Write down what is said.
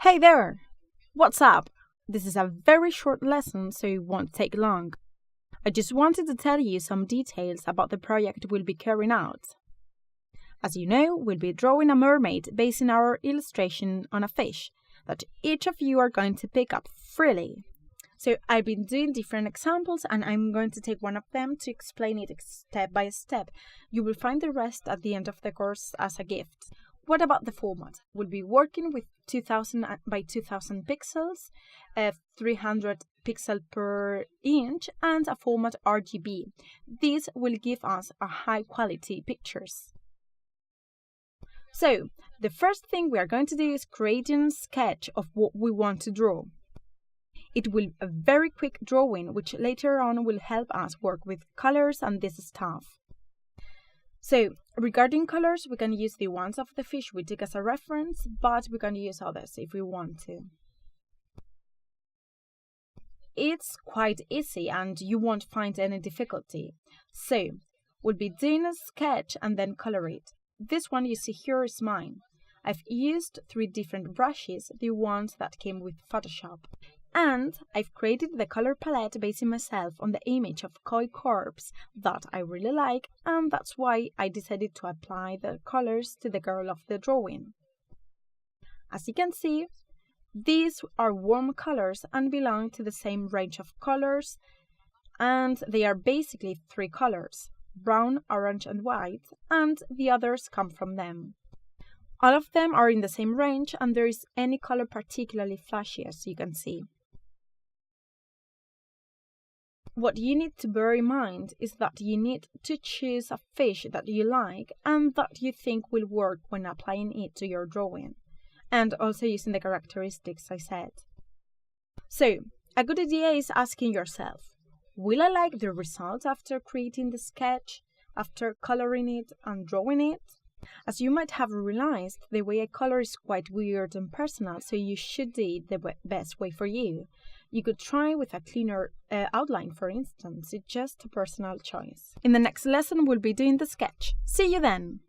Hey there! What's up? This is a very short lesson, so it won't take long. I just wanted to tell you some details about the project we'll be carrying out. As you know, we'll be drawing a mermaid basing our illustration on a fish that each of you are going to pick up freely. So I've been doing different examples and I'm going to take one of them to explain it step by step. You will find the rest at the end of the course as a gift. What about the format? We'll be working with 2000 by 2000 pixels, 300 pixel per inch, and a format RGB. This will give us a high quality pictures. So, the first thing we are going to do is creating a sketch of what we want to draw. It will be a very quick drawing, which later on will help us work with colors and this stuff. So, regarding colors, we can use the ones of the fish we took as a reference, but we can use others if we want to. It's quite easy and you won't find any difficulty. So, we'll be doing a sketch and then color it. This one you see here is mine. I've used 3 different brushes, the ones that came with Photoshop. And I've created the color palette basing myself on the image of koi corpse that I really like, and that's why I decided to apply the colors to the girl of the drawing. As you can see, these are warm colors and belong to the same range of colors, and they are basically 3 colors: brown, orange and white, and the others come from them. All of them are in the same range and there is any color particularly flashy, as you can see. What you need to bear in mind is that you need to choose a fish that you like and that you think will work when applying it to your drawing, and also using the characteristics I said. So, a good idea is asking yourself, will I like the result after creating the sketch, after coloring it and drawing it? As you might have realized, the way I color is quite weird and personal, so you should do it the best way for you. You could try with a cleaner outline, for instance. It's just a personal choice. In the next lesson, we'll be doing the sketch. See you then!